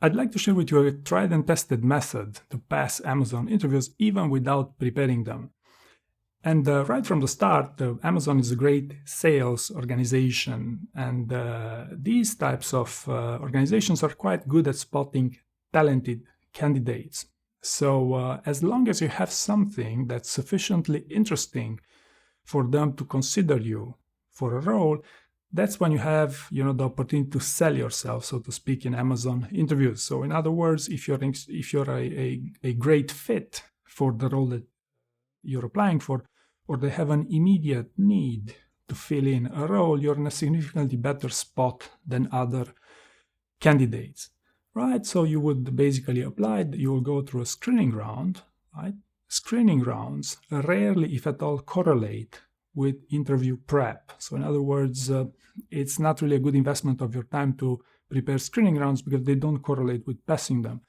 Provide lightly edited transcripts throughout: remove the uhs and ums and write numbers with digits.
I'd like to share with you a tried and tested method to pass Amazon interviews even without preparing them. And right from the start, Amazon is a great sales organization, and these types of organizations are quite good at spotting talented candidates. So as long as you have something that's sufficiently interesting for them to consider you for a role, that's when you have, the opportunity to sell yourself, so to speak, in Amazon interviews. So in other words, if you're a great fit for the role that you're applying for, or they have an immediate need to fill in a role, you're in a significantly better spot than other candidates, right? So you would basically apply, you will go through a screening round, right? Screening rounds rarely, if at all, correlate with interview prep. So in other words, it's not really a good investment of your time to prepare screening rounds because they don't correlate with passing them.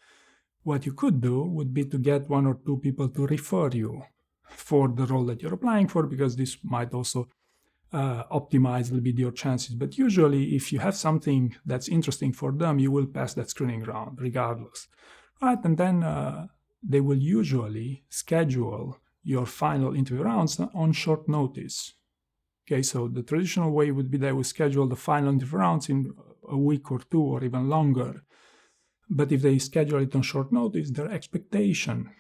What you could do would be to get 1 or 2 people to refer you for the role that you're applying for, because this might also optimize a little bit your chances. But usually, if you have something that's interesting for them, you will pass that screening round regardless, right? And then they will usually schedule your final interview rounds on short notice. Okay, so the traditional way would be they will schedule the final interview rounds in a week or 2 or even longer. But if they schedule it on short notice, their expectation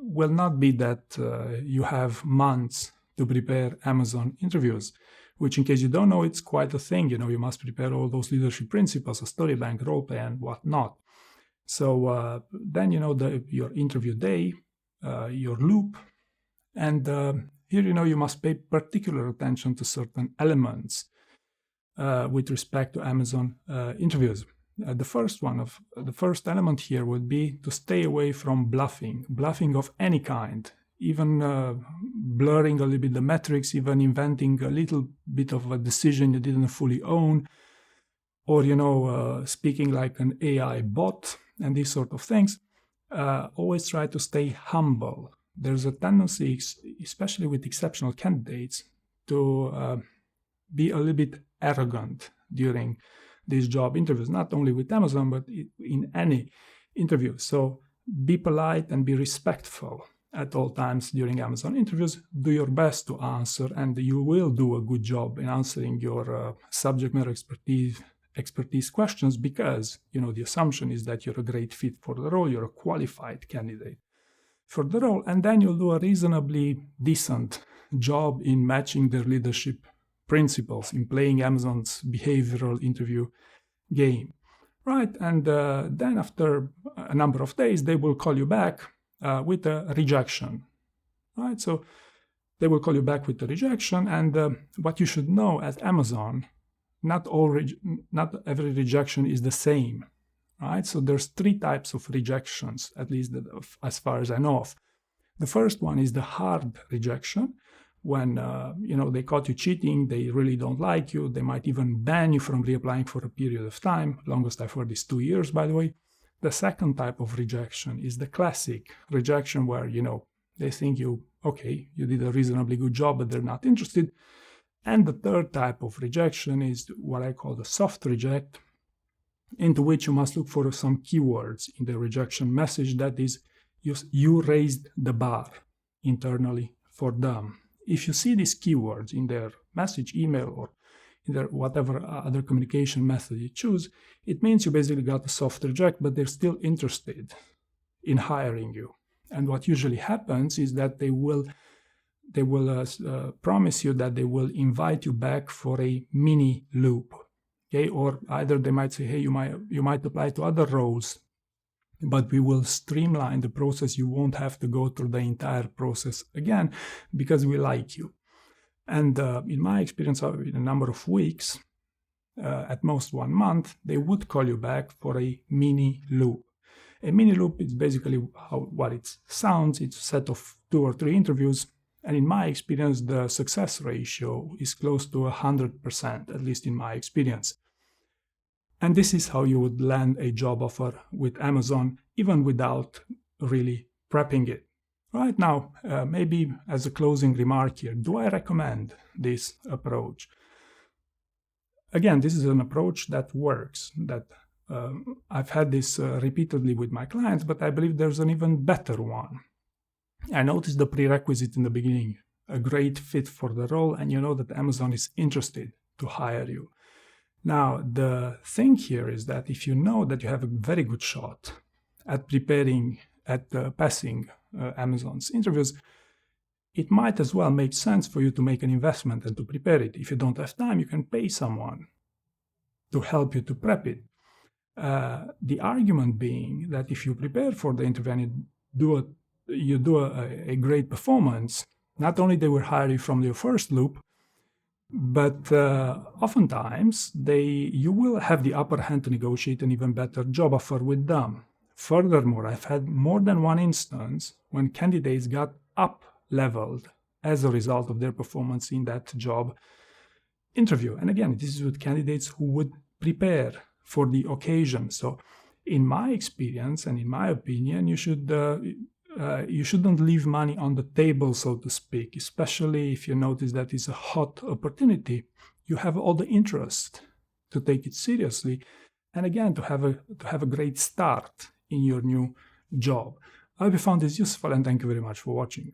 will not be that you have months to prepare Amazon interviews, which, in case you don't know, it's quite a thing. You must prepare all those leadership principles, a story bank, role play, and whatnot. So then, your interview day, your loop, and here, you must pay particular attention to certain elements with respect to Amazon interviews. The first element here would be to stay away from bluffing of any kind, even blurring a little bit the metrics, even inventing a little bit of a decision you didn't fully own, or, speaking like an AI bot and these sort of things. Always try to stay humble. There's a tendency, especially with exceptional candidates, to be a little bit arrogant during these job interviews, not only with Amazon, but in any interview. So be polite and be respectful at all times during Amazon interviews. Do your best to answer, and you will do a good job in answering your subject matter expertise questions, because, the assumption is that you're a great fit for the role, you're a qualified candidate for the role, and then you'll do a reasonably decent job in matching their leadership principles, in playing Amazon's behavioral interview game, right? And then after a number of days, they will call you back with a rejection, right? So they will call you back with a rejection, and what you should know at Amazon, not every rejection is the same, right? So there's 3 types of rejections, at least as far as I know of. The first one is the hard rejection, when they caught you cheating, they really don't like you, they might even ban you from reapplying for a period of time. Longest I've heard is 2 years, by the way. The second type of rejection is the classic rejection, where they think you did a reasonably good job, but they're not interested. And the third type of rejection is what I call the soft reject, into which you must look for some keywords in the rejection message. That is, you raised the bar internally for them. If you see these keywords in their message, email, or in their whatever other communication method you choose, it means you basically got a soft reject, but they're still interested in hiring you. And what usually happens is that they will promise you that they will invite you back for a mini loop. Okay, or either they might say, hey, you might apply to other roles, but we will streamline the process. You won't have to go through the entire process again because we like you. And in my experience, in a number of weeks, at most 1 month, they would call you back for a mini loop. A mini loop is basically what it sounds. It's a set of 2 or 3 interviews. And in my experience, the success ratio is close to 100%, at least in my experience. And this is how you would land a job offer with Amazon, even without really prepping it. Right now, maybe as a closing remark here, do I recommend this approach? Again, this is an approach that works, that I've had this repeatedly with my clients, but I believe there's an even better one. I noticed the prerequisite in the beginning, a great fit for the role, and you know that Amazon is interested to hire you. Now, the thing here is that if you know that you have a very good shot at passing Amazon's interviews, it might as well make sense for you to make an investment and to prepare it. If you don't have time, you can pay someone to help you to prep it. The argument being that if you prepare for the interview and you do a great performance, not only they will hire you from your first loop, but oftentimes you will have the upper hand to negotiate an even better job offer with them. Furthermore, I've had more than one instance when candidates got up-leveled as a result of their performance in that job interview. And again, this is with candidates who would prepare for the occasion. So in my experience and in my opinion, you shouldn't leave money on the table, so to speak, especially if you notice that it's a hot opportunity. You have all the interest to take it seriously, and again, to have a great start in your new job. I hope you found this useful, and thank you very much for watching.